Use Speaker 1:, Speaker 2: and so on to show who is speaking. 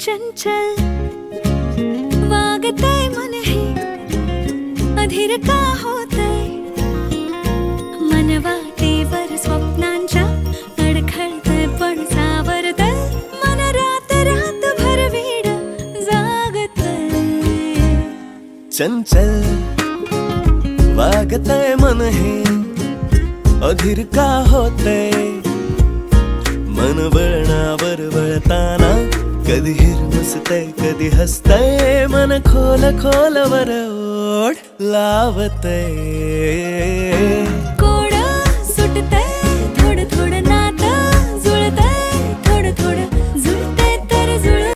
Speaker 1: चंचल वागतय मन हे अधीर का होतय मन वाटेवर स्वप्नांच्या अडखळतय पण सावरतय मन रात रातभर वेड जागतय
Speaker 2: चंचल वागतय मन हे अधीर का होतय मन वळणावर वळताना कधी हिरमसतय कधी हसतय मन खोल खोलवर ओढ लावतय
Speaker 1: कोड सुटतय थोडं थोडं